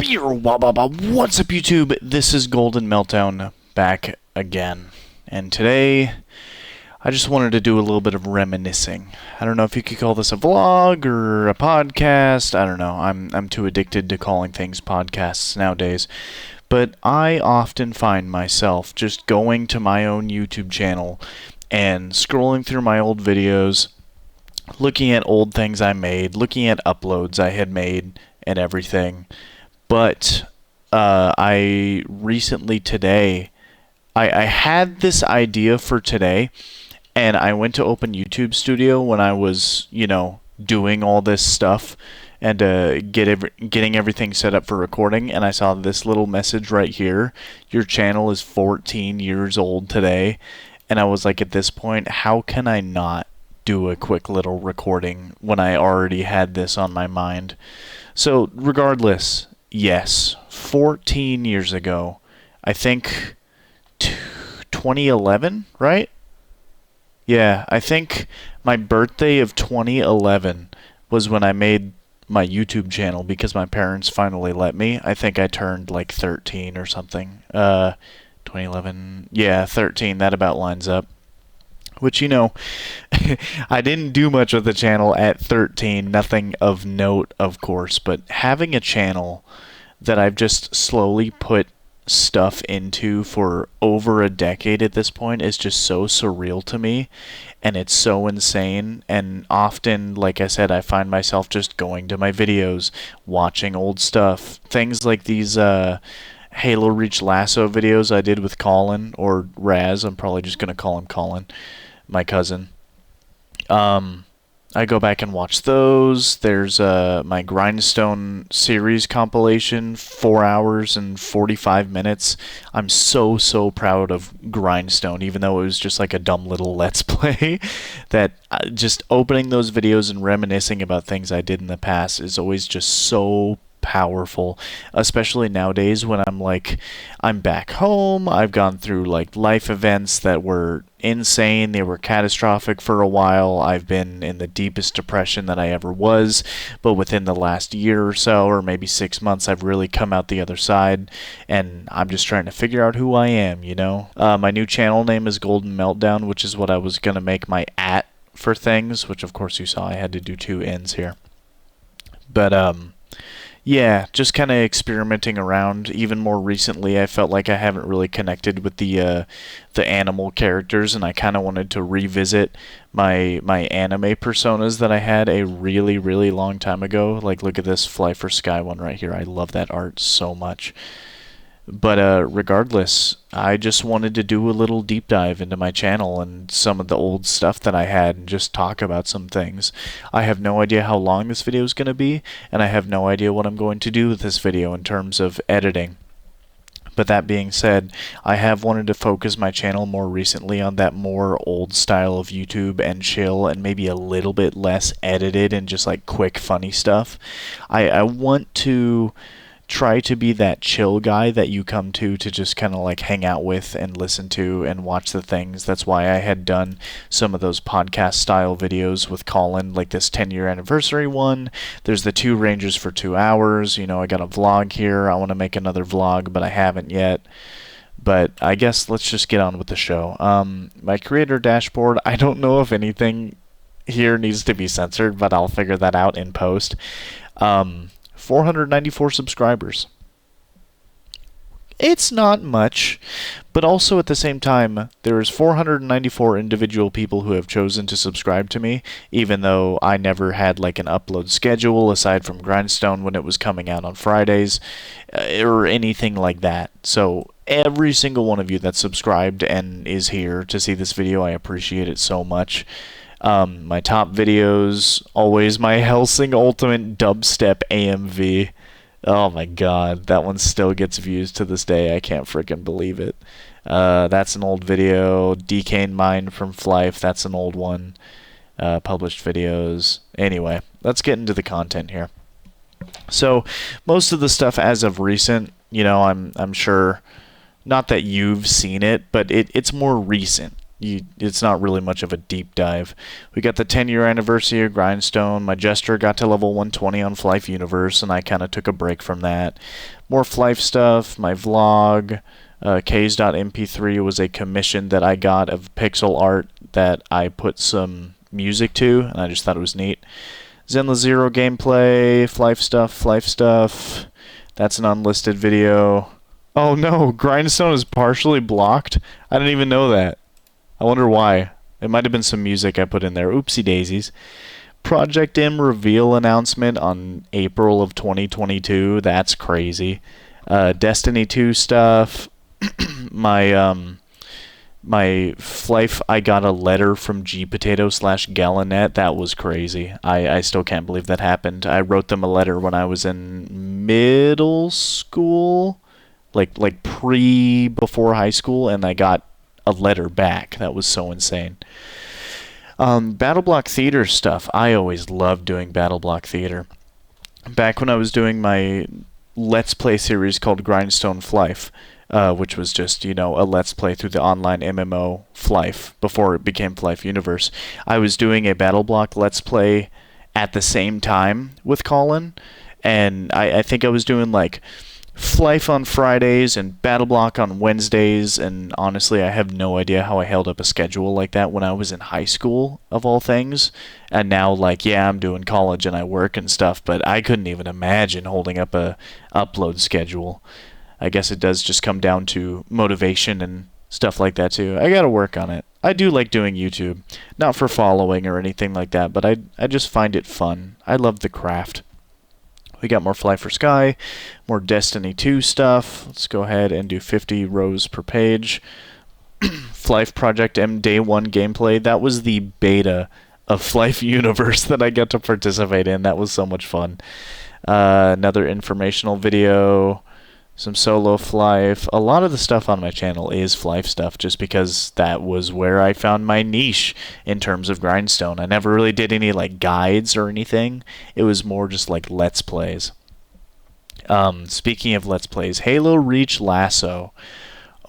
What's up, YouTube? This is Golden Meltdown back again, and today I just wanted to do a little bit of reminiscing. I don't know if you could call this a vlog or a podcast. I don't know. I'm too addicted to calling things podcasts nowadays. But I often find myself just going to my own YouTube channel and scrolling through my old videos, looking at old things I made, looking at uploads I had made and everything. But I recently today, I had this idea for today, and I went to open YouTube Studio when I was, doing all this stuff and getting everything set up for recording, and I saw this little message right here: your channel is 14 years old today. And I was like, at this point, how can I not do a quick little recording when I already had this on my mind? So regardless, yes, 14 years ago, I think 2011, right? Yeah, I think my birthday of 2011 was when I made my YouTube channel because my parents finally let me. I think I turned like 13 or something. 2011, yeah, 13, that about lines up. Which, I didn't do much with the channel at 13, nothing of note, of course, but having a channel that I've just slowly put stuff into for over a decade at this point is just so surreal to me, and it's so insane. And often, like I said, I find myself just going to my videos, watching old stuff, things like these Halo Reach Lasso videos I did with Colin, or Raz. I'm probably just going to call him Colin, my cousin. I go back and watch those. There's my Grindstone series compilation, 4 hours and 45 minutes. I'm so proud of Grindstone, even though it was just like a dumb little Let's Play. That just opening those videos and reminiscing about things I did in the past is always just so powerful, especially nowadays when I'm back home. I've gone through like life events that were insane. They were catastrophic for a while. I've been in the deepest depression that I ever was, but within the last year or so, or maybe 6 months, I've really come out the other side, and I'm just trying to figure out who I am, My new channel name is Golden Meltdown, which is what I was going to make my @ for things, which of course you saw I had to do 2 N's here. But yeah, just kind of experimenting around. Even more recently, I felt like I haven't really connected with the animal characters, and I kind of wanted to revisit my anime personas that I had a really long time ago. Like, look at this Fly for Sky one right here. I love that art so much. But regardless, I just wanted to do a little deep dive into my channel and some of the old stuff that I had and just talk about some things. I have no idea how long this video is going to be, and I have no idea what I'm going to do with this video in terms of editing. But that being said, I have wanted to focus my channel more recently on that more old style of YouTube and chill, and maybe a little bit less edited and just like quick funny stuff. I want to try to be that chill guy that you come to just kind of like hang out with and listen to and watch the things. That's why I had done some of those podcast style videos with Colin, like this 10-year anniversary one. There's the 2 Rangers for 2 hours. I got a vlog here. I want to make another vlog, but I haven't yet. But I guess let's just get on with the show. My creator dashboard, I don't know if anything here needs to be censored, but I'll figure that out in post. 494 subscribers. It's not much, but also at the same time, there's 494 individual people who have chosen to subscribe to me, even though I never had like an upload schedule aside from Grindstone when it was coming out on Fridays, or anything like that. So every single one of you that's subscribed and is here to see this video, I appreciate it so much. My top videos, always my Helsing Ultimate Dubstep AMV. Oh my god, that one still gets views to this day. I can't freaking believe it. That's an old video. Decayed Mind from Flife, that's an old one. Published videos. Anyway, let's get into the content here. So, most of the stuff as of recent, I'm sure, not that you've seen it, but it's more recent. it's not really much of a deep dive. We got the 10-year anniversary of Grindstone. My Jester got to level 120 on Flife Universe, and I kind of took a break from that. More Flife stuff, my vlog. K's.mp3 was a commission that I got of pixel art that I put some music to, and I just thought it was neat. Zenla Zero gameplay, Flife stuff. That's an unlisted video. Oh no, Grindstone is partially blocked? I didn't even know that. I wonder why. It might have been some music I put in there. Oopsie daisies. Project M reveal announcement on April of 2022. That's crazy. Destiny 2 stuff. My Flife, I got a letter from gpotato/Galanet. That was crazy. I still can't believe that happened. I wrote them a letter when I was in middle school, like before high school, and I got a letter back. That was so insane. BattleBlock Theater stuff. I always loved doing BattleBlock Theater. Back when I was doing my Let's Play series called Grindstone Flife, which was just, a Let's Play through the online MMO Flife before it became Flife Universe. I was doing a BattleBlock Let's Play at the same time with Colin, and I think I was doing like Flife on Fridays and BattleBlock on Wednesdays, and honestly I have no idea how I held up a schedule like that when I was in high school, of all things. And now, I'm doing college and I work and stuff, but I couldn't even imagine holding up a upload schedule. I guess it does just come down to motivation and stuff like that too. I gotta work on it. I do like doing YouTube. Not for following or anything like that, but I just find it fun. I love the craft. We got more Fly for Sky, more Destiny 2 stuff. Let's go ahead and do 50 rows per page. Flife Project M Day 1 gameplay. That was the beta of Flife Universe that I got to participate in. That was so much fun. Another informational video. Some solo Flife. A lot of the stuff on my channel is Flife stuff, just because that was where I found my niche in terms of Grindstone. I never really did any guides or anything. It was more just Let's Plays. Speaking of Let's Plays, Halo Reach Lasso.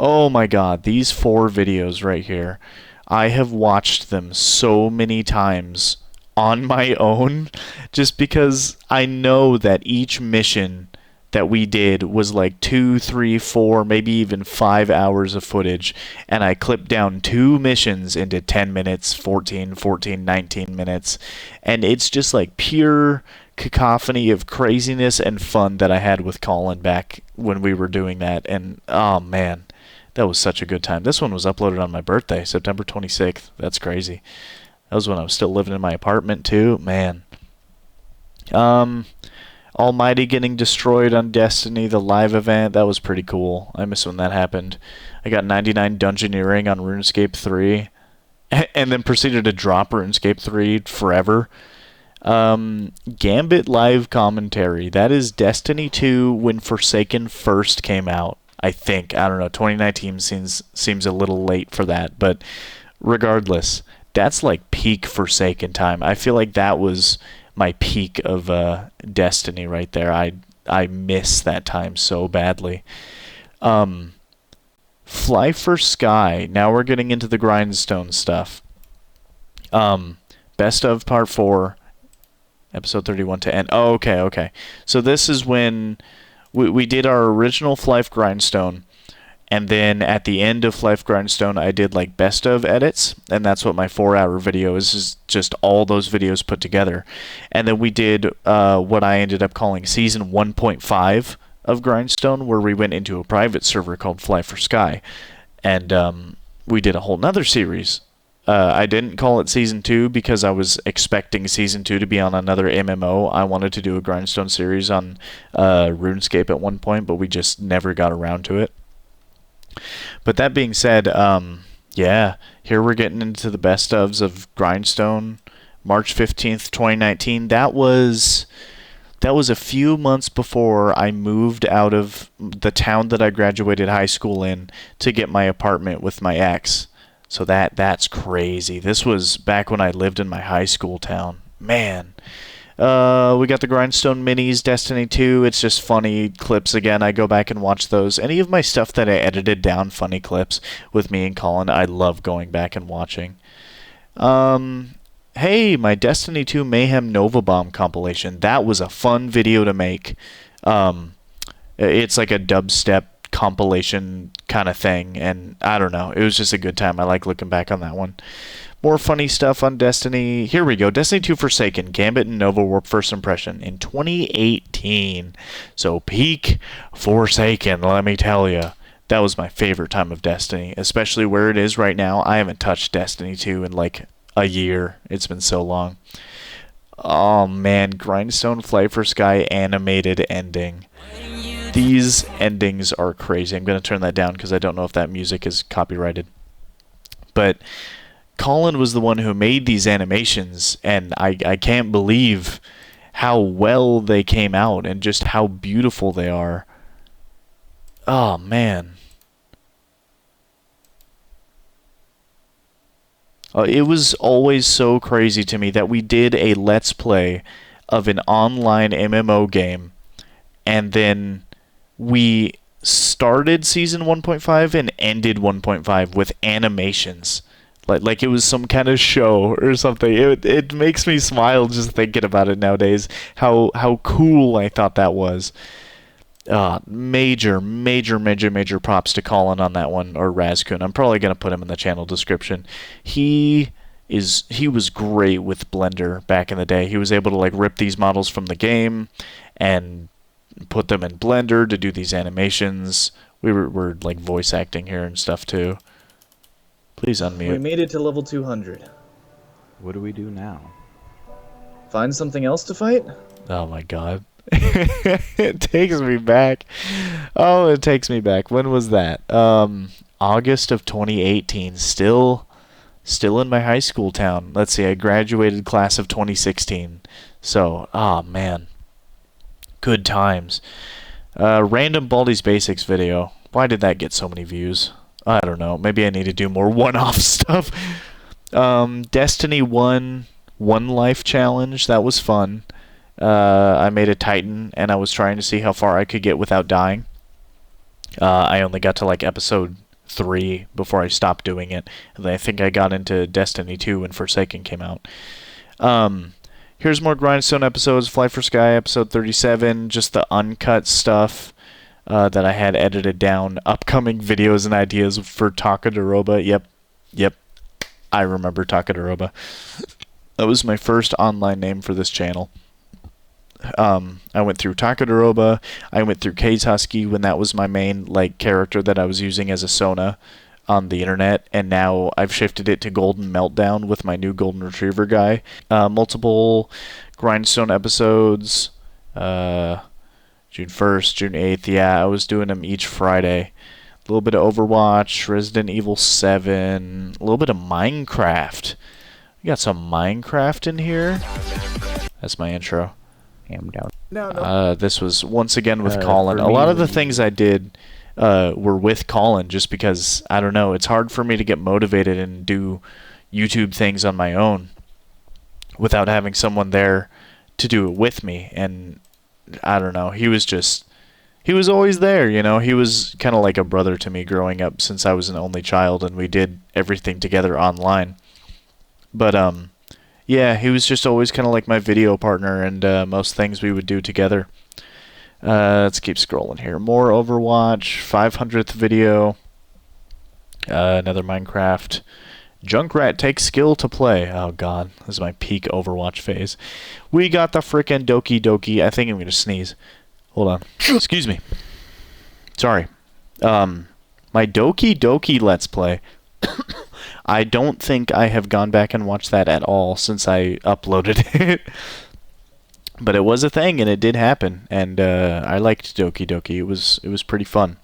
Oh my god, these 4 videos right here. I have watched them so many times on my own, just because I know that each mission that we did was 2, 3, 4, maybe even 5 hours of footage, and I clipped down 2 missions into 10 minutes, 14, 19 minutes, and it's just pure cacophony of craziness and fun that I had with Colin back when we were doing that, and oh man, that was such a good time. This one was uploaded on my birthday, September 26th. That's crazy. That was when I was still living in my apartment too, man. Almighty getting destroyed on Destiny, the live event, that was pretty cool. I miss when that happened. I got 99 dungeoneering on RuneScape 3, and then proceeded to drop RuneScape 3 forever. Gambit live commentary. That is Destiny 2 when Forsaken first came out, I think. I don't know, 2019 seems a little late for that, but regardless, that's peak Forsaken time. I feel like that was my peak of Destiny right there. I miss that time so badly. Fly for Sky. Now we're getting into the Grindstone stuff. Best of Part 4, Episode 31 to end. Oh, okay. So this is when we did our original Flife Grindstone, and then at the end of Flife Grindstone, I did best of edits, and that's what my 4-hour video is just all those videos put together. And then we did what I ended up calling Season 1.5 of Grindstone, where we went into a private server called Fly for Sky, and we did a whole nother series. I didn't call it Season 2 because I was expecting Season 2 to be on another MMO. I wanted to do a Grindstone series on RuneScape at one point, but we just never got around to it. But that being said, here we're getting into the best ofs of Grindstone. March 15th, 2019. That was a few months before I moved out of the town that I graduated high school in to get my apartment with my ex. So that's crazy. This was back when I lived in my high school town. Man. We got the Grindstone Minis, Destiny 2. It's just funny clips again. I go back and watch those. Any of my stuff that I edited down, funny clips with me and Colin, I love going back and watching. Hey, my Destiny 2 Mayhem Nova Bomb compilation. That was a fun video to make. It's like a dubstep compilation kind of thing, and I don't know. It was just a good time. I like looking back on that one. More funny stuff on Destiny. Here we go. Destiny 2 Forsaken, Gambit and Nova Warp First Impression in 2018. So peak Forsaken, let me tell you. That was my favorite time of Destiny, especially where it is right now. I haven't touched Destiny 2 in like a year. It's been so long. Oh man, Grindstone Flight for Sky animated ending. These endings are crazy. I'm going to turn that down because I don't know if that music is copyrighted. But Colin was the one who made these animations, and I can't believe how well they came out and just how beautiful they are. Oh, man. It was always so crazy to me that we did a Let's Play of an online MMO game, and then we started Season 1.5 and ended 1.5 with animations. Like it was some kind of show or something. It makes me smile just thinking about it nowadays, how cool I thought that was. Major props to Colin on that one, or Razkun. I'm probably going to put him in the channel description. He was great with Blender back in the day. He was able to like rip these models from the game and put them in Blender to do these animations. We're like voice acting here and stuff too. Please unmute. We made it to level 200. What do we do now? Find something else to fight? Oh my god. It takes me back. Oh, it takes me back. When was that? August of 2018. Still in my high school town. Let's see, I graduated class of 2016. So, man. Good times. Random Baldi's Basics video. Why did that get so many views? I don't know. Maybe I need to do more one-off stuff. Destiny 1 One Life Challenge. That was fun. I made a Titan, and I was trying to see how far I could get without dying. I only got to like episode 3 before I stopped doing it. And I think I got into Destiny 2 when Forsaken came out. Here's more Grindstone episodes. Fly for Sky episode 37. Just the uncut stuff that I had edited down. Upcoming videos and ideas for Takadaroba. Yep. I remember Takadaroba. That was my first online name for this channel. I went through Takadaroba. I went through Kaze Husky when that was my main like character that I was using as a Sona on the internet, and now I've shifted it to GoldenMeltdown with my new Golden Retriever guy. Multiple Grindstone episodes. June 1st, June 8th. Yeah, I was doing them each Friday. A little bit of Overwatch, Resident Evil 7, a little bit of Minecraft. We got some Minecraft in here. That's my intro. This was once again with Colin. A lot of the things I did were with Colin just because, I don't know, it's hard for me to get motivated and do YouTube things on my own without having someone there to do it with me. And I don't know, he was always there, you know. He was kind of like a brother to me growing up since I was an only child, and we did everything together online. But yeah, he was just always kind of like my video partner, and most things we would do together. Let's keep scrolling here. More Overwatch, 500th video, another Minecraft. Junkrat takes skill to play. Oh god, this is my peak Overwatch phase. We got the frickin' Doki Doki. I think I'm gonna sneeze. Hold on. Excuse me. Sorry. My Doki Doki Let's Play. I don't think I have gone back and watched that at all since I uploaded it. But it was a thing, and it did happen, and I liked Doki Doki. It was pretty fun.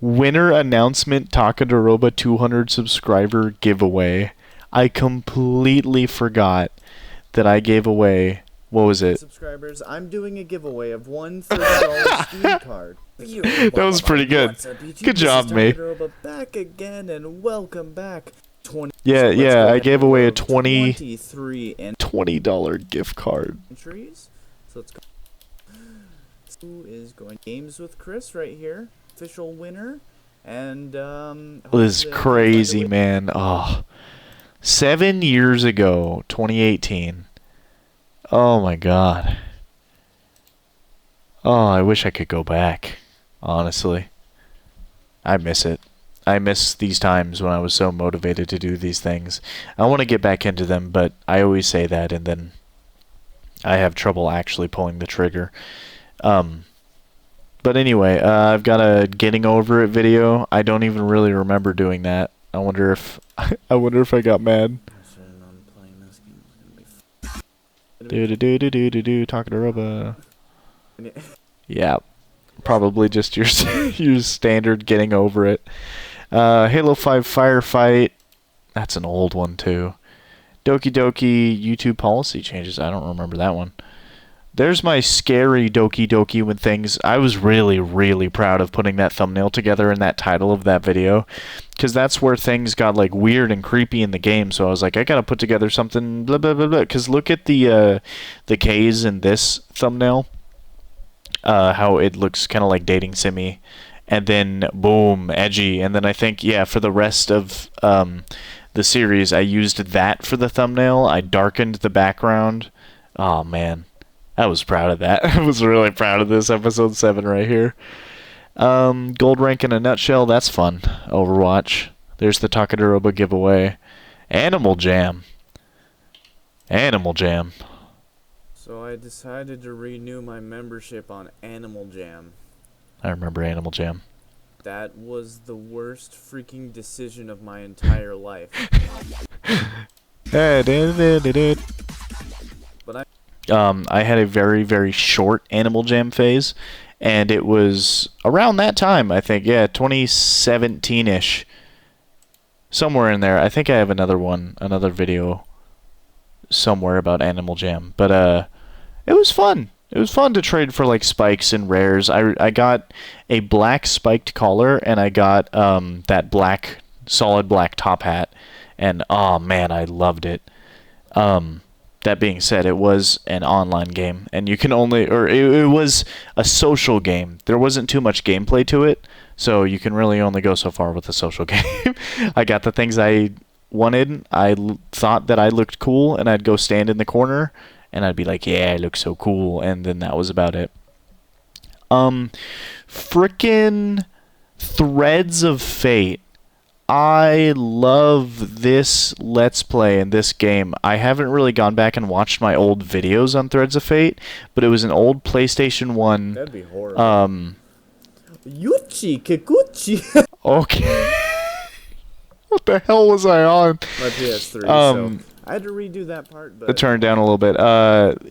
Winner announcement, Takadaroba 200 subscriber giveaway. I completely forgot that I gave away, what was it? Subscribers, I'm doing a giveaway of one $30 Steam card. That was pretty good. Good job, mate. Back again, and welcome back 20. Yeah, So let's yeah, go I ahead gave and away a load 23 $20 gift card. entries. So let's go. Who is going games with Chris right here? Official winner. And This is hopefully I can find a crazy, way- man. Oh, 7 years ago, 2018. Oh my god. Oh, I wish I could go back. Honestly, I miss it. I miss these times when I was so motivated to do these things. I want to get back into them, but I always say that and then I have trouble actually pulling the trigger. But anyway, I've got a getting over it video. I don't even really remember doing that. I wonder if I got mad. Do Takadaroba. Yeah, probably just your your standard getting over it. Halo 5 Firefight. That's an old one too. Doki Doki YouTube policy changes. I don't remember that one. There's my scary Doki Doki when things... I was really, really proud of putting that thumbnail together and that title of that video. Because that's where things got like weird and creepy in the game. So I was like, I gotta put together something blah blah blah blah. Because look at the K's in this thumbnail. How it looks kind of like dating Simi. And then, boom, edgy. And then I think, yeah, for the rest of the series, I used that for the thumbnail. I darkened the background. Oh, man. I was proud of that. I was really proud of this episode 7 right here. Gold rank in a nutshell. That's fun. Overwatch. There's the Takadaroba giveaway. Animal Jam. Animal Jam. So I decided to renew my membership on Animal Jam. I remember Animal Jam. That was the worst freaking decision of my entire life. But I had a very, very short Animal Jam phase, and it was around that time, I think, yeah, 2017-ish. Somewhere in there. I think I have another video somewhere about Animal Jam. But it was fun. It was fun to trade for like spikes and rares. I got a black spiked collar, and I got that black, solid black top hat, and oh man, I loved it. That being said, it was an online game, and you can only, or it was a social game. There wasn't too much gameplay to it, so you can really only go so far with a social game. I got the things I wanted. Thought that I looked cool, and I'd go stand in the corner, and I'd be like, yeah, I look so cool, and then that was about it. Frickin' Threads of Fate. I love this Let's Play in this game. I haven't really gone back and watched my old videos on Threads of Fate, but it was an old PlayStation 1. that'd be horrible. Yuchi Kikuchi. Okay. What the hell was I on? My PS3. So I had to redo that part, but Turn it down a little bit.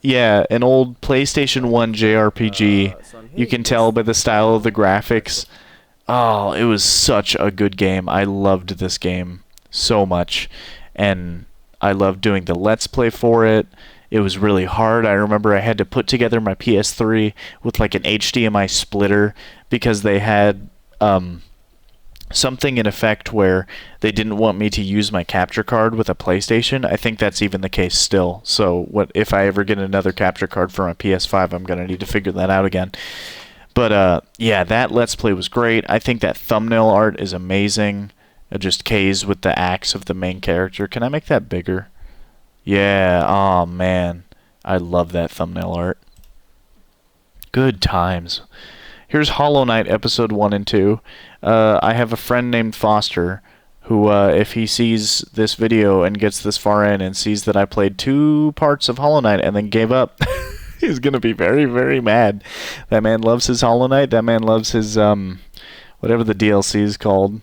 Yeah, an old PlayStation 1 JRPG. so I'm You can tell by the style of the graphics. Oh, it was such a good game. I loved this game so much. And I loved doing the Let's Play for it. It was really hard. I remember I had to put together my PS3 with like an HDMI splitter because they had something in effect where they didn't want me to use my capture card with a PlayStation. I think that's even the case still. So what if I ever get another capture card for my PS5, I'm going to need to figure that out again. But yeah, that Let's Play was great. I think that thumbnail art is amazing. Just K's with the axe of the main character. Can I make that bigger? Yeah, oh man. I love that thumbnail art. Good times. Here's Hollow Knight episode 1 and 2. I have a friend named Foster who, if he sees this video and gets this far in and sees that I played 2 parts of Hollow Knight and then gave up, he's going to be very, very mad. That man loves his Hollow Knight. That man loves his, whatever the DLC is called.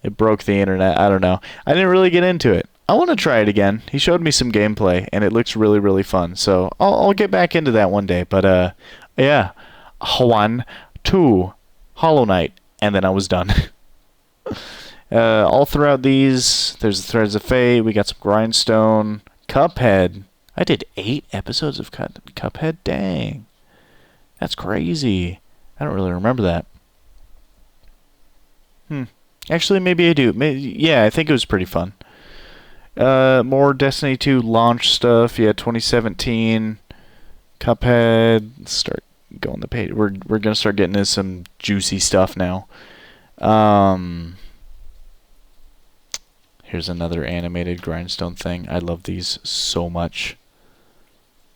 It broke the internet. I don't know. I didn't really get into it. I want to try it again. He showed me some gameplay, and it looks really, really fun. So I'll get back into that one day. But, yeah. 1, 2, Hollow Knight, and then I was done. All throughout these, there's the Threads of Fate. We got some Grindstone. Cuphead. I did 8 episodes of Cuphead. Dang. That's crazy. I don't really remember that. Actually, maybe I do. Yeah, I think it was pretty fun. More Destiny 2 launch stuff. Yeah, 2017. Cuphead. Let's start going the page. We're gonna start getting into some juicy stuff now. Here's another animated grindstone thing. I love these so much.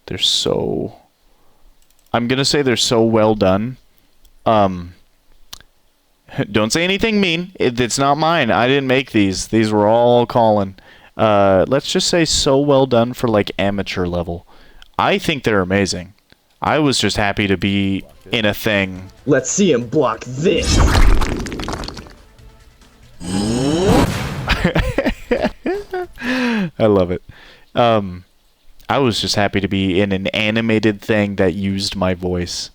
They're so... I'm gonna say they're so well done. Don't say anything mean. It's not mine. I didn't make these. These were all Colin. Let's just say so well done for like amateur level. I think they're amazing. I was just happy to be in a thing. Let's see him block this. I love it. I was just happy to be in an animated thing that used my voice.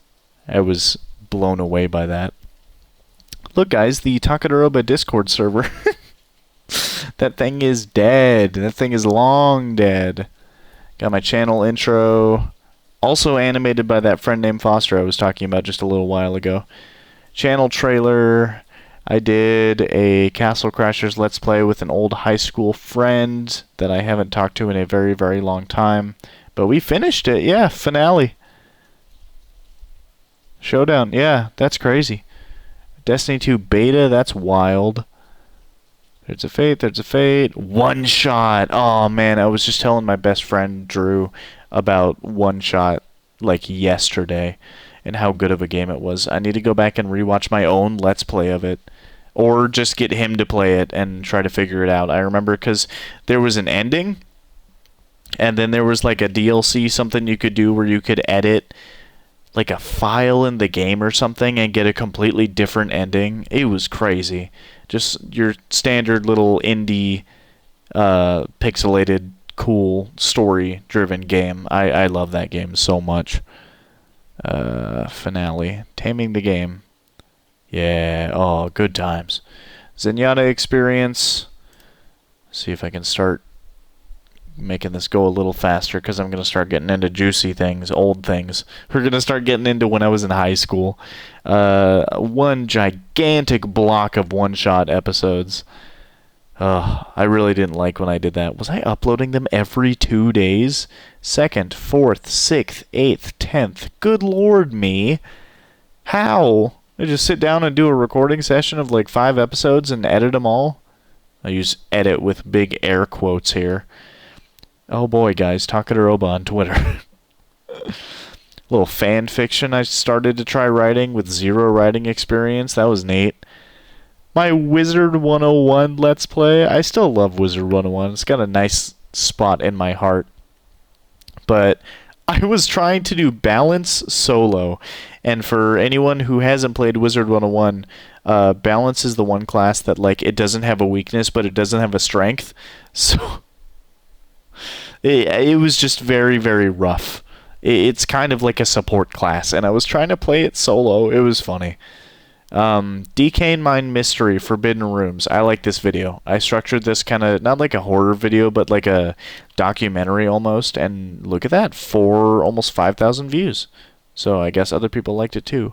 I was blown away by that. Look, guys, the Takadaroba Discord server. That thing is dead. That thing is long dead. Got my channel intro. Also animated by that friend named Foster I was talking about just a little while ago. Channel trailer. I did a Castle Crashers Let's Play with an old high school friend that I haven't talked to in a very, very long time. But we finished it. Yeah, finale. Showdown. Yeah, that's crazy. Destiny 2 beta, that's wild. There's a Fate, there's a Fate. One Shot. Oh, man, I was just telling my best friend, Drew, about One Shot, like, yesterday, and how good of a game it was. I need to go back and rewatch my own Let's Play of it, or just get him to play it and try to figure it out. I remember because there was an ending, and then there was, like, a DLC, something you could do where you could edit like a file in the game or something and get a completely different ending. It was crazy. Just your standard little indie pixelated cool story driven game. I love that game so much. Finale. Taming the Game. Yeah, oh, good times. Zenyatta experience. See if I can start making this go a little faster because I'm going to start getting into juicy things, old things. We're going to start getting into when I was in high school. One gigantic block of one-shot episodes. I really didn't like when I did that. Was I uploading them every 2 days? 2nd, 4th, 6th, 8th, 10th. Good lord me. How? I just sit down and do a recording session of like 5 episodes and edit them all? I use edit with big air quotes here. Oh boy, guys, Takadaroba on Twitter. Little fan fiction I started to try writing with zero writing experience. That was neat. My Wizard 101 Let's Play. I still love Wizard 101. It's got a nice spot in my heart. But I was trying to do balance solo. And for anyone who hasn't played Wizard 101, balance is the one class that, like, it doesn't have a weakness, but it doesn't have a strength. So... It was just very, very rough. It's kind of like a support class, and I was trying to play it solo. It was funny. Decane Mine Mystery, Forbidden Rooms. I like this video. I structured this kind of, not like a horror video, but like a documentary almost, and look at that, almost 5,000 views. So I guess other people liked it too.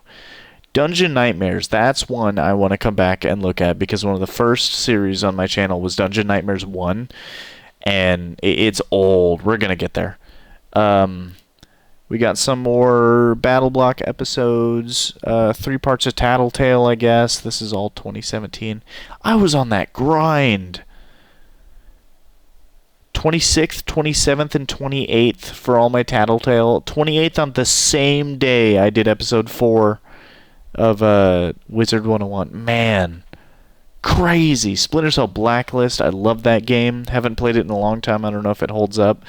Dungeon Nightmares, that's one I want to come back and look at, because one of the first series on my channel was Dungeon Nightmares 1, and it's old. We're going to get there. We got some more Battle Block episodes, 3 parts of Tattletale, I guess. This is all 2017. I was on that grind. 26th, 27th, and 28th for all my Tattletale. 28th on the same day I did episode 4 of Wizard 101. Man. Crazy. Splinter Cell Blacklist. I love that game. Haven't played it in a long time. I don't know if it holds up.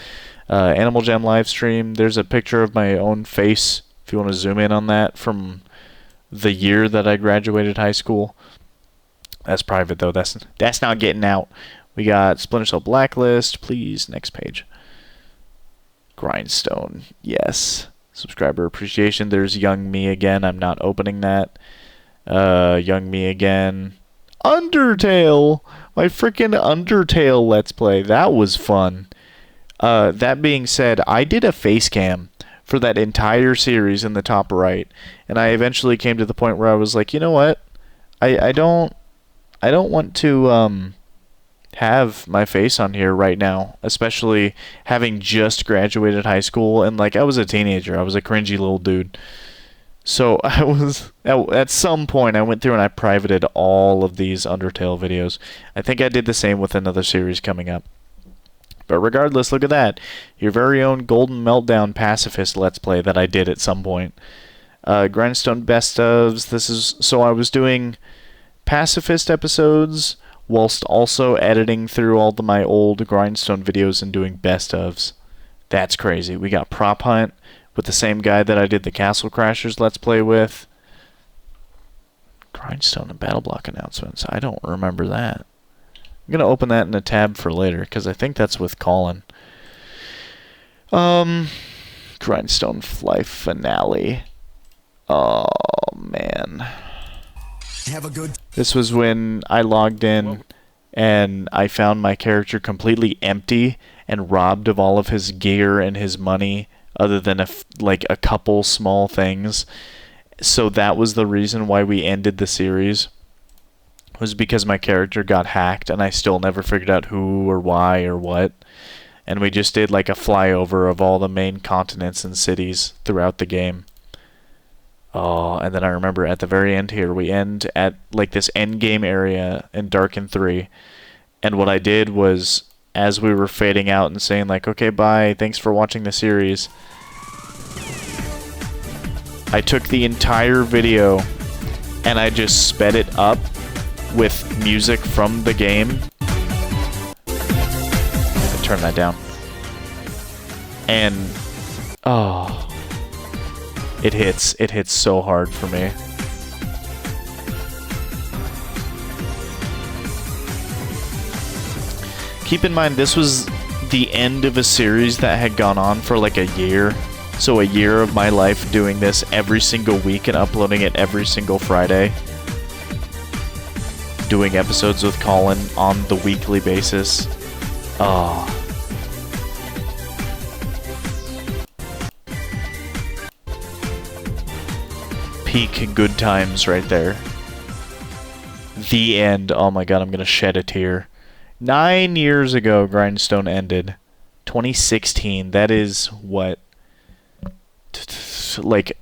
Animal Jam live stream. There's a picture of my own face, if you want to zoom in on that, from the year that I graduated high school. That's private, though. That's not getting out. We got Splinter Cell Blacklist. Please, next page. Grindstone. Yes. Subscriber appreciation. There's Young Me Again. I'm not opening that. Young Me Again. Undertale! My freaking Undertale Let's Play. That was fun. That being said, I did a face cam for that entire series in the top right, and I eventually came to the point where I was like, you know what? I don't I don't want to have my face on here right now, especially having just graduated high school and like I was a teenager. I was a cringy little dude. So I was at some point I went through and I privated all of these Undertale videos. I think I did the same with another series coming up. But regardless, look at that. Your very own Golden Meltdown Pacifist Let's Play that I did at some point. Grindstone Best ofs. This is so I was doing Pacifist episodes whilst also editing through all my old Grindstone videos and doing Best ofs. That's crazy. We got Prop Hunt with the same guy that I did the Castle Crashers Let's Play with. Grindstone and Battle Block announcements. I don't remember that. I'm going to open that in a tab for later, because I think that's with Colin. Grindstone Fly Finale. Oh, man. Have a good... This was when I logged in and I found my character completely empty and robbed of all of his gear and his money, other than like a couple small things. So that was the reason why we ended the series. Was because my character got hacked and I still never figured out who or why or what. And we just did like a flyover of all the main continents and cities throughout the game. Oh, and then I remember at the very end here, we end at like this end game area in Darken 3. And what I did was, as we were fading out and saying like, okay, bye, thanks for watching the series, I took the entire video and I just sped it up with music from the game. Turn that down. And oh, it hits so hard for me. Keep in mind, this was the end of a series that had gone on for like a year. So a year of my life doing this every single week and uploading it every single Friday. Doing episodes with Colin on the weekly basis. Oh. Peak good times right there. The end. Oh my god, I'm gonna shed a tear. 9 years ago, Grindstone ended. 2016. That is what? Like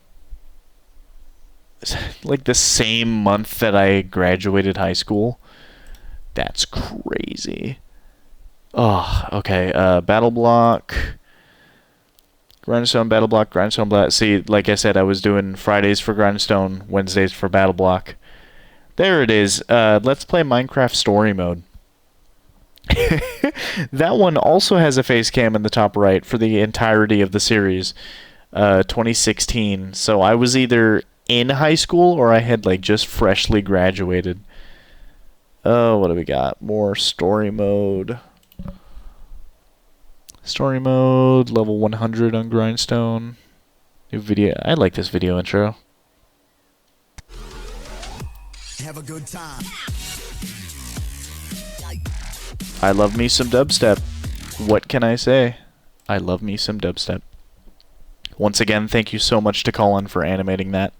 the same month that I graduated high school. That's crazy. Oh, okay. Battle Block. Grindstone, Battle Block, Grindstone, Block. See, like I said, I was doing Fridays for Grindstone, Wednesdays for Battle Block. There it is. Let's play Minecraft Story Mode. That one also has a face cam in the top right for the entirety of the series. 2016. So I was either in high school or I had like just freshly graduated. Oh, what do we got? More story mode. Story mode, level 100 on Grindstone. New video. I like this video intro. Have a good time. I love me some dubstep. What can I say? I love me some dubstep. Once again, thank you so much to Colin for animating that.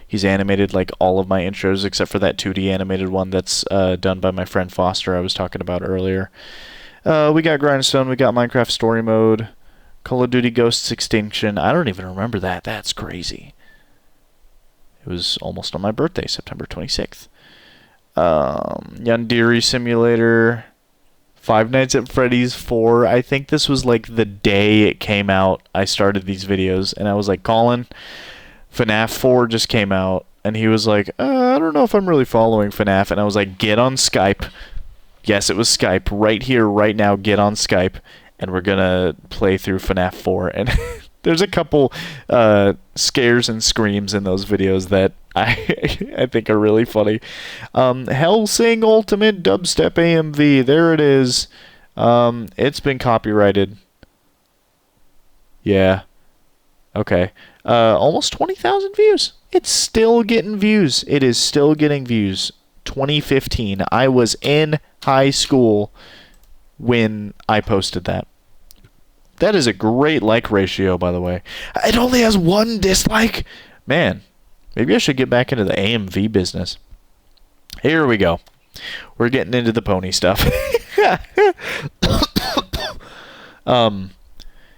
He's animated like all of my intros except for that 2D animated one that's done by my friend Foster I was talking about earlier. We got Grindstone, we got Minecraft Story Mode, Call of Duty Ghosts Extinction. I don't even remember that. That's crazy. It was almost on my birthday, September 26th. Yandere Simulator, Five Nights at Freddy's 4. I think this was like the day it came out. I started these videos and I was like, Colin, FNAF 4 just came out. And he was like, I don't know if I'm really following FNAF. And I was like, get on Skype. Yes, it was Skype. Right here, right now, get on Skype. And we're going to play through FNAF 4. And there's a couple scares and screams in those videos that I think are really funny. Hellsing Ultimate Dubstep AMV. There it is. It's been copyrighted. Yeah. Okay. Almost 20,000 views. It's still getting views. It is still getting views. 2015. I was in high school when I posted that. That is a great like ratio, by the way. It only has one dislike. Man, maybe I should get back into the AMV business. Here we go. we're getting into the pony stuff.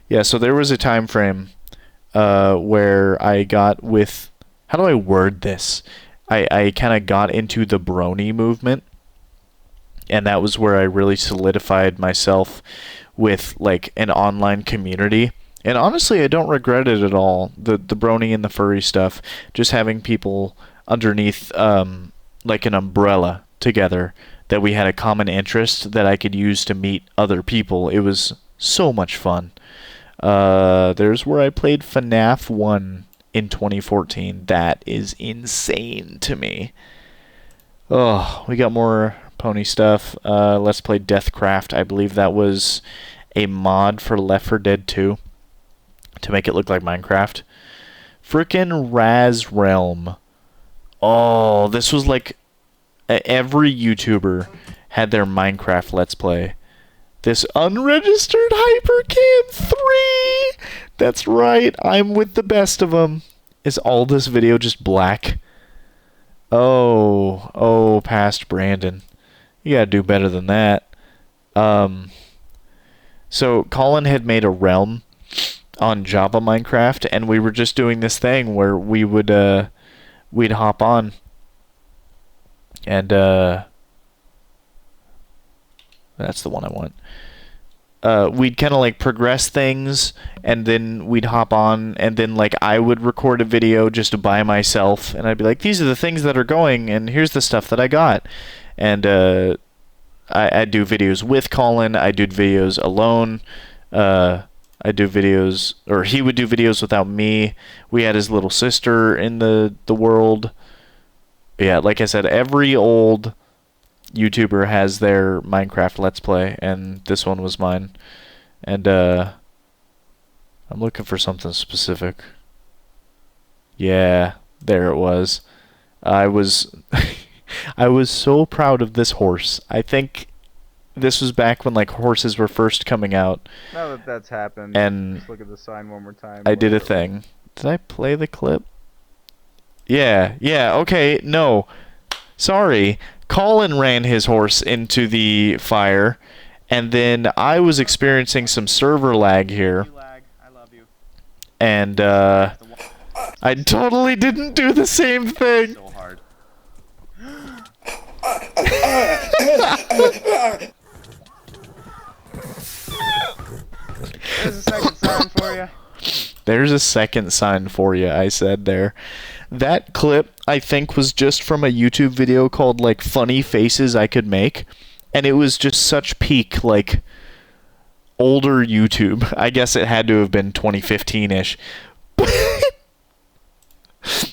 Yeah, so there was a time frame where I got with, how do I word this? I kind of got into the brony movement, and that was where I really solidified myself with like an online community. And honestly, I don't regret it at all. The brony and the furry stuff, just having people underneath like an umbrella together that we had a common interest that I could use to meet other people. It was so much fun. There's where I played FNAF 1 in 2014. That is insane to me. Oh, we got more pony stuff. Let's play Deathcraft. I believe that was a mod for Left 4 Dead 2 to make it look like Minecraft. Frickin' Raz Realm. Oh, this was like every YouTuber had their Minecraft Let's Play. This unregistered Hypercam 3! That's right, I'm with the best of them. Is all this video just black? Oh, past Brandon. You gotta do better than that. So Colin had made a realm on Java Minecraft, and we were just doing this thing where we would we'd hop on and that's the one I want. We'd kind of like progress things, and then we'd hop on, and then like I would record a video just by myself, and I'd be like, these are the things that are going, and here's the stuff that I got. And I'd do videos with Colin, I'd do videos alone, I'd do videos, or he would do videos without me. We had his little sister in the world. Yeah, like I said, every old YouTuber has their Minecraft Let's Play, and this one was mine. And I'm looking for something specific. Yeah, there it was. I was I was so proud of this horse. I think this was back when like horses were first coming out. Now that that's happened, And just look at the sign one more time. I did a thing. Did I play the clip? Yeah, okay, no. Sorry. Colin ran his horse into the fire, and then I was experiencing some server lag here. I love you. And I totally didn't do the same thing. So hard. There's a second sign for you. There's a second sign for you, I said there. That clip, I think, was just from a YouTube video called, like, Funny Faces I Could Make. And it was just such peak, like, older YouTube. I guess it had to have been 2015-ish.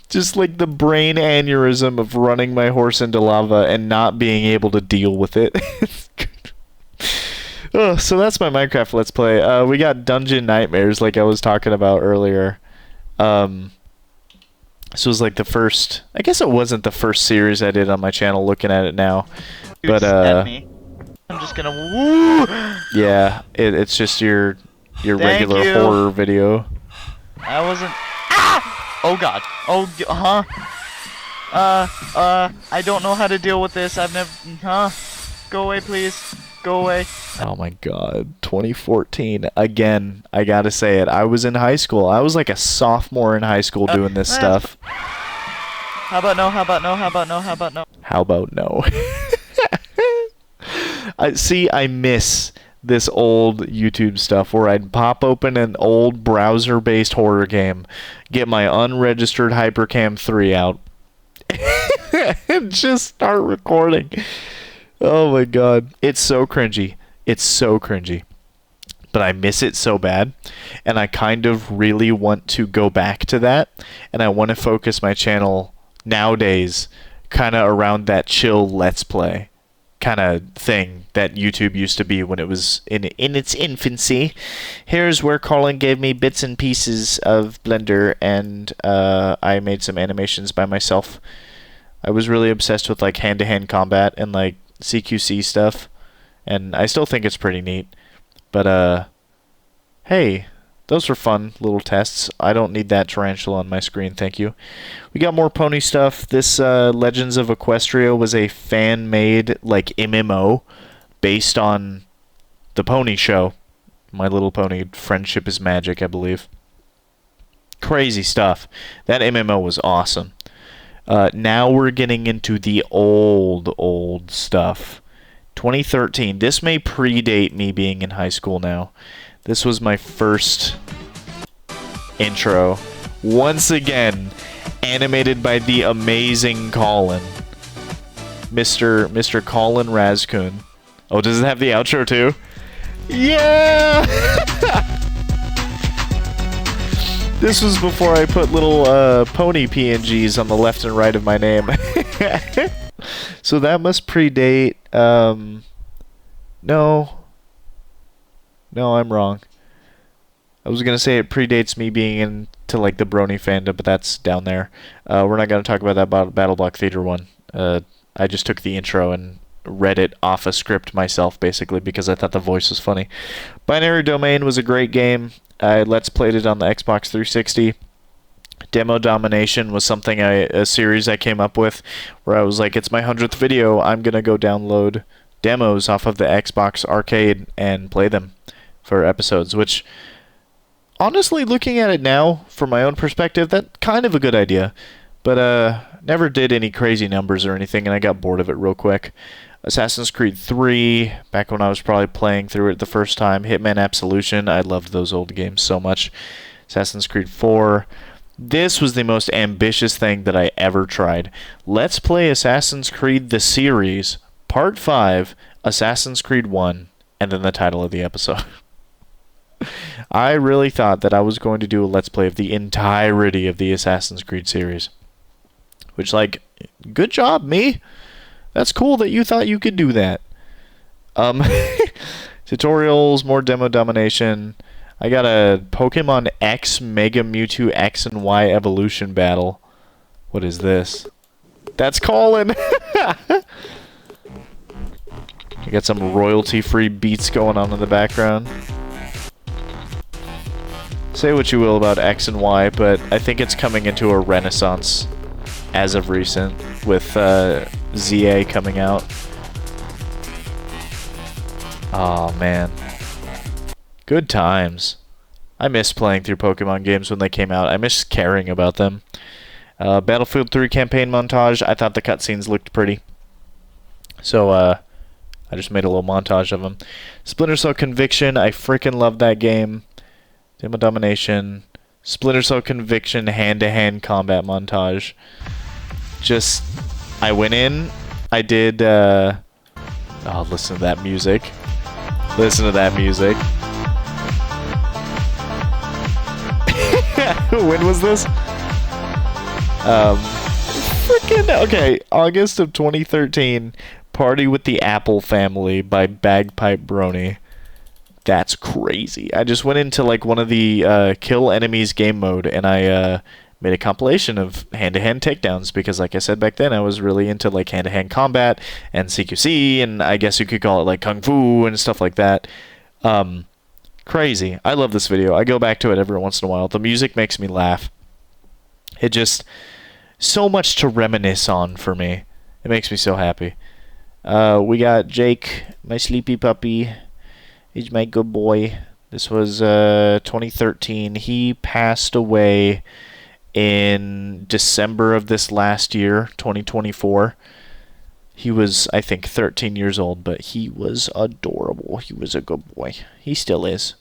Just, like, the brain aneurysm of running my horse into lava and not being able to deal with it. Oh, so that's my Minecraft Let's Play. We got Dungeon Nightmares, like I was talking about earlier. This was like the first, I guess it wasn't the first series I did on my channel looking at it now. But I'm just gonna woo. Yeah, it's just your Thank regular you. horror video. I wasn't. Ah! Oh god. Oh, I don't know how to deal with this. I've never. Go away, please. Go away. Oh my god, 2014 again. I gotta say it. I was in high school. I was like a sophomore in high school doing this stuff. How about no? How about no? How about no? How about no? How about no? I miss this old YouTube stuff where I'd pop open an old browser-based horror game, get my unregistered Hypercam 3 out, and just start recording. Oh my god. It's so cringy. It's so cringy. But I miss it so bad, and I kind of really want to go back to that, and I want to focus my channel nowadays kind of around that chill Let's Play kind of thing that YouTube used to be when it was in its infancy. Here's where Colin gave me bits and pieces of Blender, and I made some animations by myself. I was really obsessed with like hand-to-hand combat and like CQC stuff, and I still think it's pretty neat. But hey, those were fun little tests. I don't need that tarantula on my screen, thank you. We got more pony stuff. This Legends of Equestria was a fan-made like MMO based on the pony show. My Little Pony Friendship is Magic, I believe. Crazy stuff. That MMO was awesome. Now we're getting into the old stuff. 2013. This may predate me being in high school now. This was my first intro. Once again, animated by the amazing Colin. Mr. Colin Razkun. Oh, does it have the outro too? Yeah! This was before I put little pony PNGs on the left and right of my name. So that must predate... No, I'm wrong. I was going to say it predates me being into like the Brony fandom, but that's down there. We're not going to talk about that Battle Block Theater one. I just took the intro and read it off a script myself, basically, because I thought the voice was funny. Binary Domain was a great game. I Let's Played it on the Xbox 360. Demo Domination was something a series I came up with where I was like, it's my 100th video, I'm going to go download demos off of the Xbox Arcade and play them for episodes, which, honestly, looking at it now, from my own perspective, that's kind of a good idea. But, never did any crazy numbers or anything, and I got bored of it real quick. Assassin's Creed 3, back when I was probably playing through it the first time. Hitman Absolution, I loved those old games so much. Assassin's Creed 4. This was the most ambitious thing that I ever tried. Let's play Assassin's Creed the series, Part 5, Assassin's Creed 1, and then the title of the episode. I really thought that I was going to do a Let's Play of the entirety of the Assassin's Creed series. Which, like, good job, me. That's cool that you thought you could do that. Tutorials, more demo domination. I got a Pokemon X Mega Mewtwo X and Y evolution battle. What is this? That's Colin! You got some royalty-free beats going on in the background. Say what you will about X and Y, but I think it's coming into a renaissance as of recent with ZA coming out. Oh man. Good times. I miss playing through Pokemon games when they came out. I miss caring about them. Battlefield 3 campaign montage. I thought the cutscenes looked pretty. So, I just made a little montage of them. Splinter Cell Conviction. I freaking love that game. Demo Domination. Splinter Cell Conviction hand-to-hand combat montage. Just, I went in, I did, oh, listen to that music. Listen to that music. When was this? Freaking, okay, August of 2013, Party with the Apple Family by Bagpipe Brony. That's crazy. I just went into like one of the kill enemies game mode and I made a compilation of hand-to-hand takedowns because like I said back then I was really into like hand-to-hand combat and CQC and I guess you could call it like Kung Fu and stuff like that. Crazy. I love this video. I go back to it every once in a while. The music makes me laugh. It just so much to reminisce on for me. It makes me so happy. We got Jake, my sleepy puppy. He's my good boy. This was 2013. He passed away in December of this last year, 2024. He was, I think, 13 years old, but he was adorable. He was a good boy. He still is.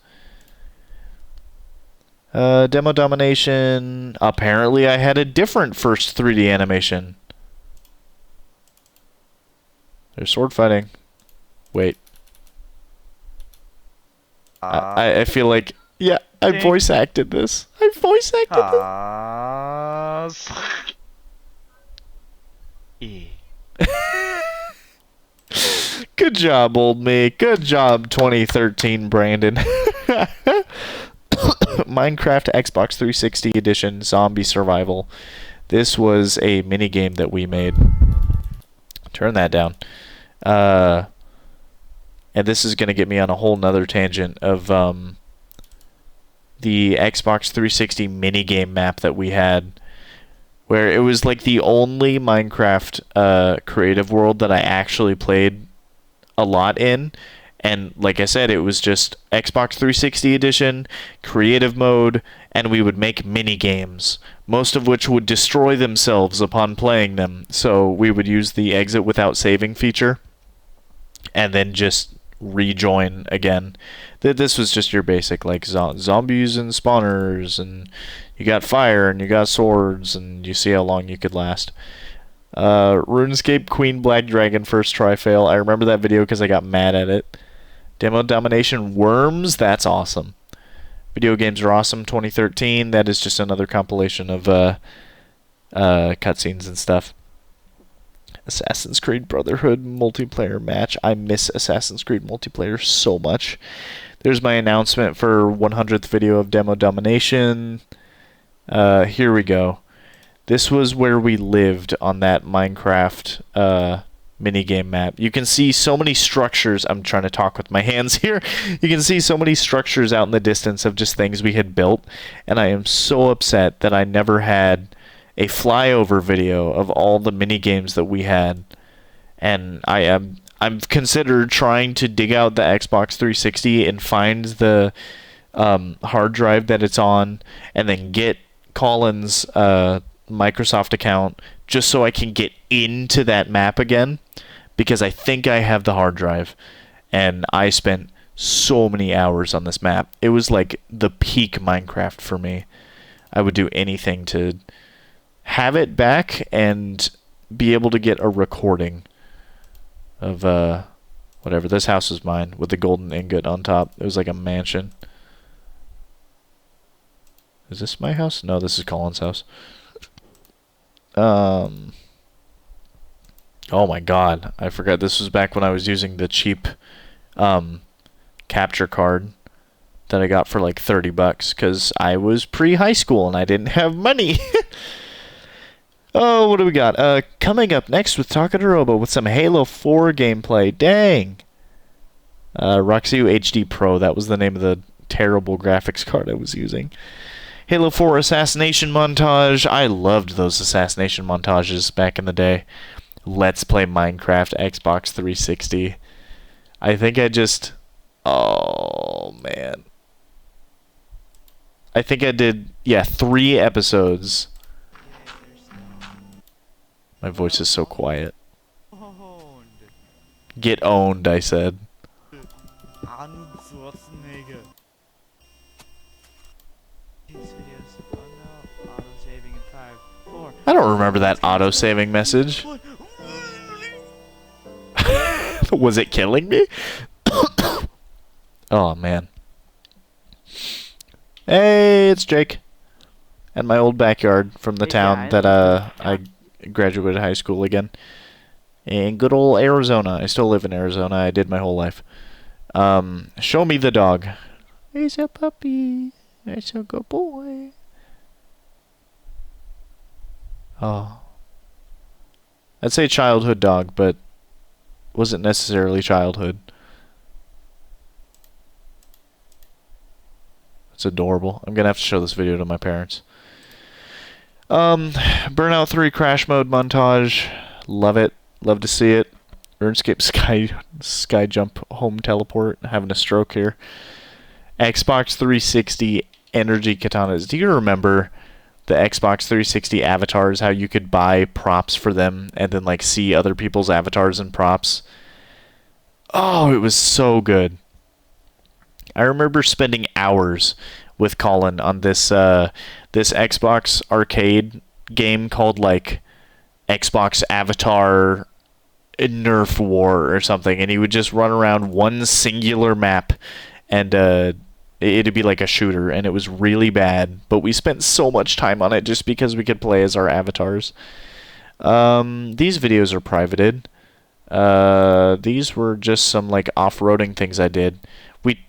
Demo Domination. Apparently, I had a different first 3D animation. There's sword fighting. Wait. I feel like, yeah, I voice acted this. I voice acted this. Good job, old me. Good job, 2013, Brandon. Minecraft Xbox 360 Edition Zombie Survival. This was a mini game that we made. Turn that down. And this is going to get me on a whole nother tangent of the Xbox 360 minigame map that we had, where it was like the only Minecraft creative world that I actually played a lot in. And like I said, it was just Xbox 360 edition, creative mode, and we would make mini games, most of which would destroy themselves upon playing them. So we would use the exit without saving feature and then just rejoin again. This was just your basic like zombies and spawners, and you got fire and you got swords, and you see how long you could last. RuneScape Queen Black Dragon first try fail. I remember that video because I got mad at it. Demo Domination Worms, that's awesome. Video Games Are Awesome 2013, that is just another compilation of cutscenes and stuff. Assassin's Creed Brotherhood multiplayer match. I miss Assassin's Creed multiplayer so much. There's my announcement for 100th video of Demo Domination. Here we go. This was where we lived on that Minecraft minigame map. You can see so many structures. I'm trying to talk with my hands here. You can see so many structures out in the distance of just things we had built, and I am so upset that I never had a flyover video of all the mini games that we had. And I'm considered trying to dig out the Xbox 360 and find the hard drive that it's on, and then get Colin's Microsoft account just so I can get into that map again, because I think I have the hard drive, and I spent so many hours on this map. It was like the peak Minecraft for me. I would do anything to have it back and be able to get a recording of whatever. This house is mine with the golden ingot on top. It was like a mansion. Is this my house? No, this is Colin's house. Oh my god, I forgot this was back when I was using the cheap capture card that I got for like $30 because I was pre-high school and I didn't have money. Oh, what do we got? Coming up next with Takadaroba with some Halo 4 gameplay. Dang! Roxio HD Pro, that was the name of the terrible graphics card I was using. Halo 4 assassination montage. I loved those assassination montages back in the day. Let's Play Minecraft, Xbox 360. I think I just... Oh, man. I think I did, 3 episodes. My voice is so quiet. Get owned, I said. I don't remember that auto-saving message. Was it killing me? Oh, man. Hey, it's Jake. And my old backyard from the town that I graduated high school again. In good old Arizona. I still live in Arizona. I did my whole life. Show me the dog. He's a puppy. He's a good boy. Oh. I'd say childhood dog, but wasn't necessarily childhood. It's adorable. I'm gonna have to show this video to my parents. Burnout 3 crash mode montage. Love it. Love to see it. RuneScape sky jump home teleport. Having a stroke here. Xbox 360 energy katanas. Do you remember the Xbox 360 avatars, how you could buy props for them and then like see other people's avatars and props? Oh, it was so good. I remember spending hours with Colin on this this Xbox arcade game called like Xbox Avatar Nerf War or something, and he would just run around one singular map, and it'd be like a shooter, and it was really bad, but we spent so much time on it just because we could play as our avatars. These videos are privated. These were just some like off-roading things I did.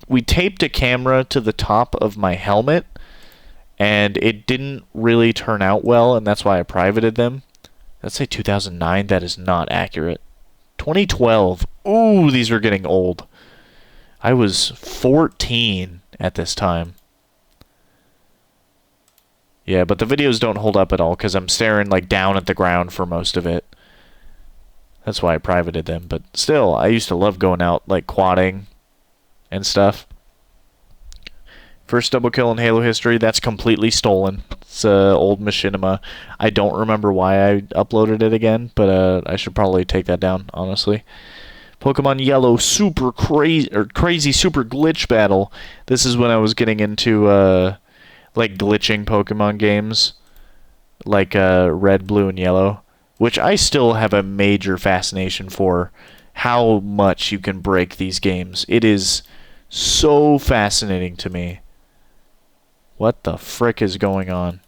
We taped a camera to the top of my helmet, and it didn't really turn out well, and that's why I privated them. Let's say 2009. That is not accurate. 2012. Ooh, these are getting old. I was 14 at this time. Yeah, but the videos don't hold up at all because I'm staring like down at the ground for most of it. That's why I privated them. But still, I used to love going out like quadding and stuff. First double kill in Halo history, that's completely stolen. It's old machinima. I don't remember why I uploaded it again, but I should probably take that down, honestly. Pokemon Yellow Super Crazy Super Glitch Battle. This is when I was getting into like glitching Pokemon games, like Red, Blue, and Yellow, which I still have a major fascination for. How much you can break these games. It is so fascinating to me. What the frick is going on?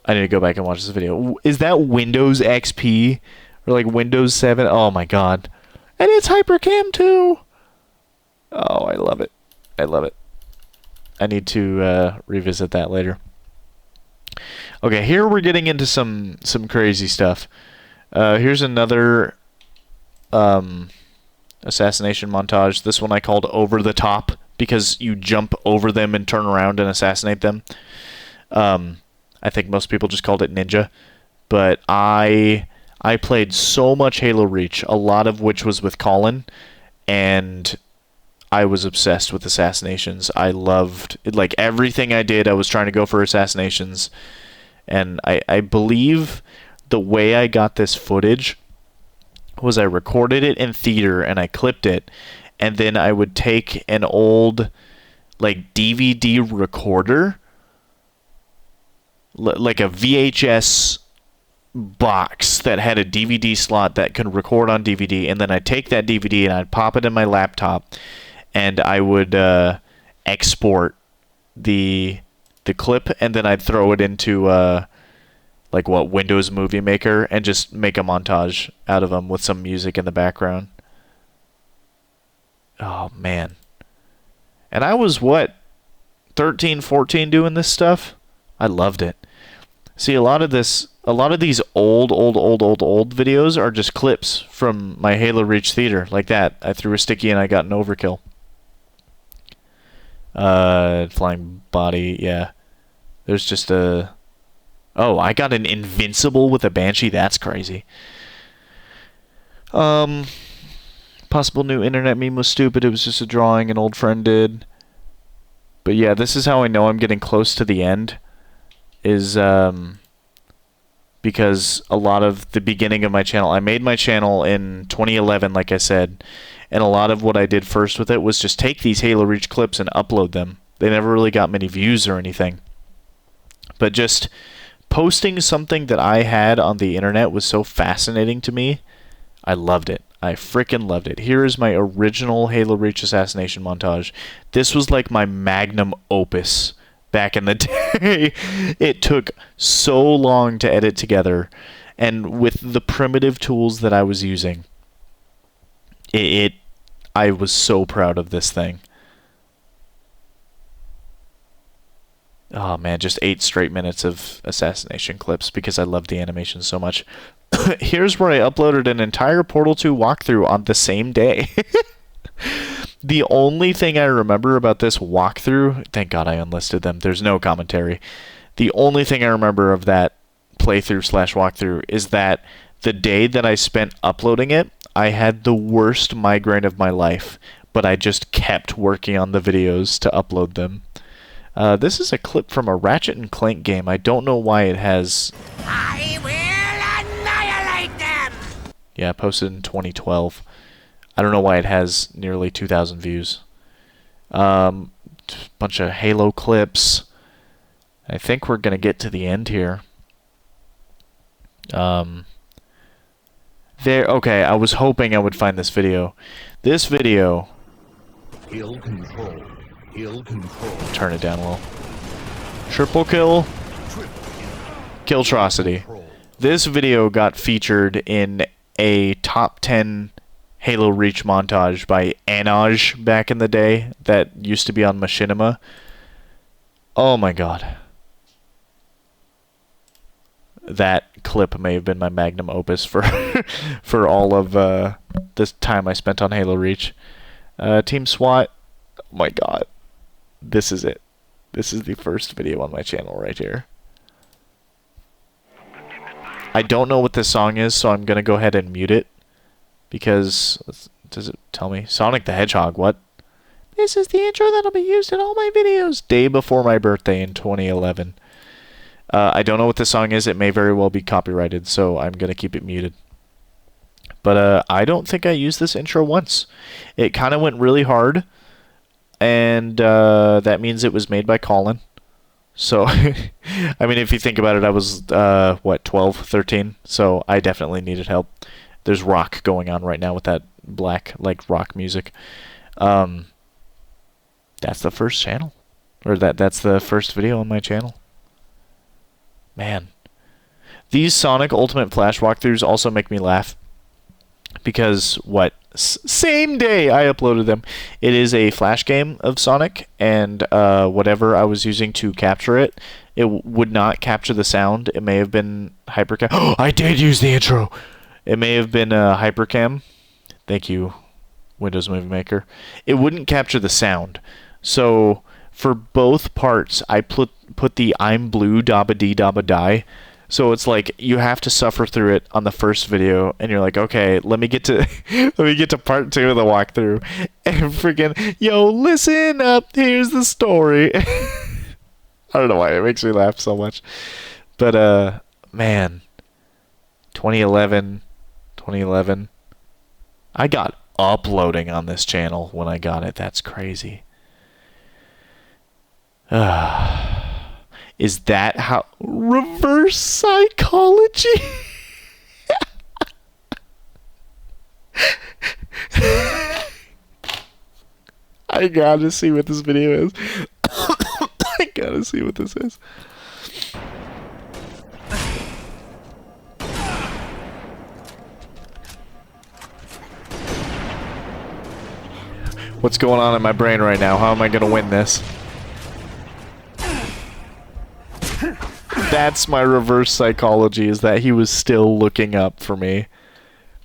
I need to go back and watch this video. Is that Windows XP? Or like Windows 7? Oh my god. And it's HyperCam too! Oh, I love it. I love it. I need to revisit that later. Okay, here we're getting into some crazy stuff. Here's another assassination montage. This one I called Over the Top because you jump over them and turn around and assassinate them. I think most people just called it Ninja, but I played so much Halo Reach, a lot of which was with Colin, and I was obsessed with assassinations. I loved it, like everything I did. I was trying to go for assassinations, and I believe the way I got this footage was I recorded it in theater and I clipped it, and then I would take an old like DVD recorder, like a VHS box that had a DVD slot that could record on DVD, and then I'd take that DVD and I'd pop it in my laptop, and I would export the clip, and then I'd throw it into like Windows Movie Maker and just make a montage out of them with some music in the background. Oh man. And I was 13, 14 doing this stuff? I loved it. See, a lot of these old videos are just clips from my Halo Reach theater, like that. I threw a sticky and I got an overkill. Flying body, yeah. There's just a... Oh, I got an Invincible with a Banshee? That's crazy. Possible new internet meme was stupid. It was just a drawing an old friend did. But yeah, this is how I know I'm getting close to the end. Is because a lot of the beginning of my channel, I made my channel in 2011, like I said, and a lot of what I did first with it was just take these Halo Reach clips and upload them. They never really got many views or anything. But just posting something that I had on the internet was so fascinating to me. I loved it. I freaking loved it. Here is my original Halo Reach assassination montage. This was like my magnum opus back in the day. It took so long to edit together, and with the primitive tools that I was using, I was so proud of this thing. Oh man, just 8 straight minutes of assassination clips because I love the animation so much. Here's where I uploaded an entire Portal 2 walkthrough on the same day. The only thing I remember about this walkthrough, thank God I unlisted them, there's no commentary. The only thing I remember of that playthrough / walkthrough is that the day that I spent uploading it, I had the worst migraine of my life, but I just kept working on the videos to upload them. This is a clip from a Ratchet and Clank game. I don't know why it has... I will annihilate them! Yeah, posted in 2012. I don't know why it has nearly 2,000 views. Bunch of Halo clips. I think we're going to get to the end here. Okay, I was hoping I would find this video. This video... Hill control. Hill control. Turn it down a little. Triple kill. Killtrocity. This video got featured in a top 10 Halo Reach montage by Anaj back in the day that used to be on Machinima. Oh my god. that clip may have been my magnum opus for for all of this time I spent on Halo Reach. Team SWAT, oh my god, this is it. This is the first video on my channel right here. I don't know what this song is, so I'm gonna go ahead and mute it because does it tell me? Sonic the Hedgehog, what? This is the intro that'll be used in all my videos. Day before my birthday in 2011. I don't know what this song is. It may very well be copyrighted, so I'm going to keep it muted. But I don't think I used this intro once. It kind of went really hard, and that means it was made by Colin. So, I mean, if you think about it, I was, what, 12, 13? So I definitely needed help. There's rock going on right now with that black, like, rock music. That's the first channel. Or that's the first video on my channel. Man. These Sonic Ultimate Flash walkthroughs also make me laugh. Because, what? Same day I uploaded them. It is a flash game of Sonic, and whatever I was using to capture it, it would not capture the sound. It may have been Hypercam. Oh, I did use the intro! It may have been Hypercam. Thank you, Windows Movie Maker. It wouldn't capture the sound. So, for both parts, I put the I'm blue dabba dee dabba die. So it's like you have to suffer through it on the first video, and you're like, okay, let me get to part 2 of the walkthrough, and freaking, yo, listen up, here's the story. I don't know why it makes me laugh so much, but man, 2011, I got uploading on this channel when I got it. That's crazy. Is that how... Reverse psychology? I gotta see what this video is. I gotta see what this is. What's going on in my brain right now? How am I gonna win this? That's my reverse psychology, is that he was still looking up for me.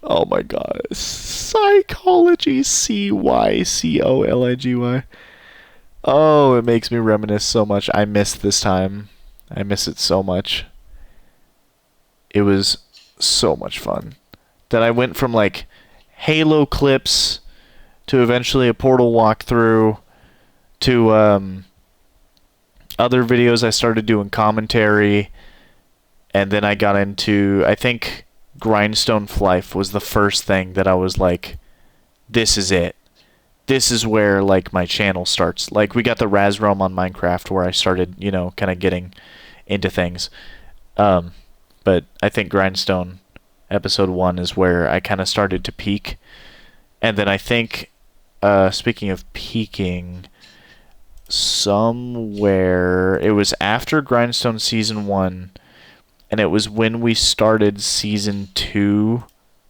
Oh my god. Psychology. C-Y-C-O-L-I-G-Y. Oh, it makes me reminisce so much. I miss this time. I miss it so much. It was so much fun. That I went from like Halo clips to eventually a Portal walkthrough to other videos. I started doing commentary, and then I got into, I think Grindstone Life was the first thing that I was like, this is it. This is where like my channel starts. Like we got the Raz Realm on Minecraft where I started, you know, kind of getting into things. But I think Grindstone episode 1 is where I kind of started to peak. And then I think, speaking of peaking, somewhere it was after Grindstone season 1, and it was when we started season 2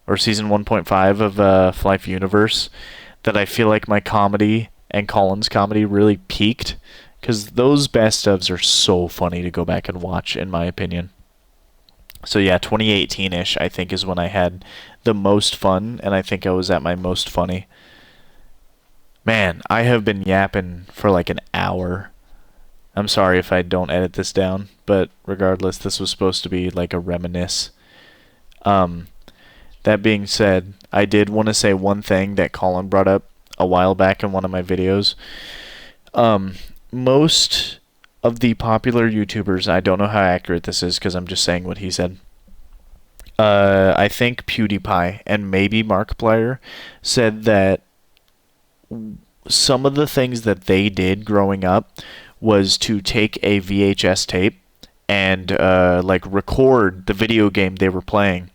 or season 1.5 of Life Universe that I feel like my comedy and Colin's comedy really peaked, because those best ofs are so funny to go back and watch, in my opinion. So yeah, 2018-ish I think is when I had the most fun, and I think I was at my most funny. Man, I have been yapping for like an hour. I'm sorry if I don't edit this down, but regardless, this was supposed to be like a reminisce. That being said, I did want to say one thing that Colin brought up a while back in one of my videos. Most of the popular YouTubers, I don't know how accurate this is because I'm just saying what he said. I think PewDiePie and maybe Markiplier said that some of the things that they did growing up was to take a VHS tape and like record the video game they were playing,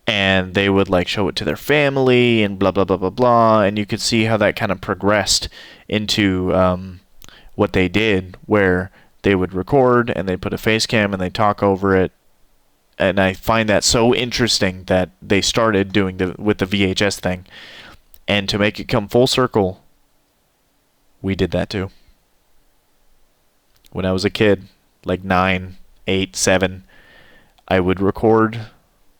and they would like show it to their family and blah blah blah blah blah, and you could see how that kind of progressed into what they did, where they would record and they put a face cam and they talk over it. And I find that so interesting that they started doing with the VHS thing. And to make it come full circle, we did that too. When I was a kid, like 9, 8, 7, I would record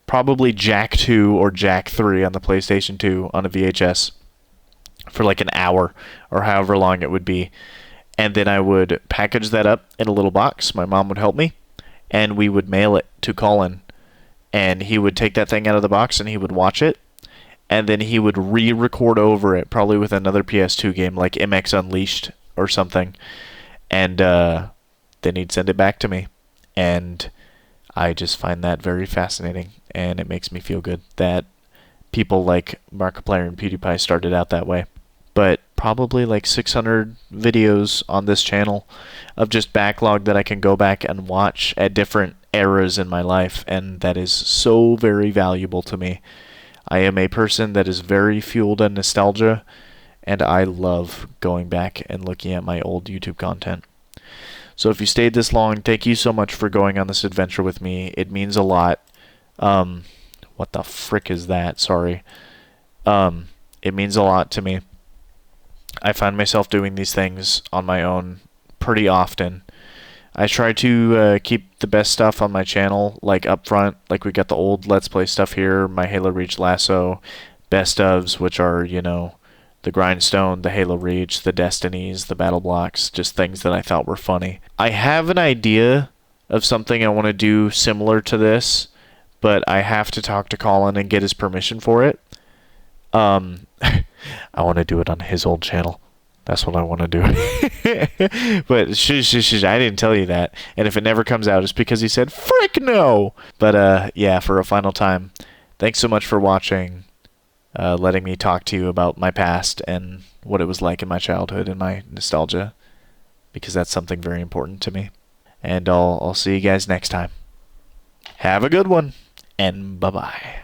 probably Jack 2 or Jack 3 on the PlayStation 2 on a VHS for like an hour or however long it would be. And then I would package that up in a little box. My mom would help me, and we would mail it to Colin. And he would take that thing out of the box and he would watch it. And then he would re-record over it, probably with another PS2 game like MX Unleashed or something. And then he'd send it back to me. And I just find that very fascinating. And it makes me feel good that people like Markiplier and PewDiePie started out that way. But probably like 600 videos on this channel of just backlog that I can go back and watch at different eras in my life, and that is so very valuable to me. I am a person that is very fueled in nostalgia, and I love going back and looking at my old YouTube content. So if you stayed this long, thank you so much for going on this adventure with me. It means a lot. What the frick is that? Sorry. It means a lot to me. I find myself doing these things on my own pretty often. I try to keep the best stuff on my channel, like up front. Like we got the old Let's Play stuff here, my Halo Reach Lasso, best ofs, which are, you know, the Grindstone, the Halo Reach, the Destinies, the Battle Blocks, just things that I thought were funny. I have an idea of something I want to do similar to this, but I have to talk to Colin and get his permission for it. I want to do it on his old channel. That's what I want to do. But shush, I didn't tell you that. And if it never comes out, it's because he said, frick no! But, yeah, for a final time, thanks so much for watching, letting me talk to you about my past and what it was like in my childhood and my nostalgia, because that's something very important to me. And I'll see you guys next time. Have a good one, and bye-bye.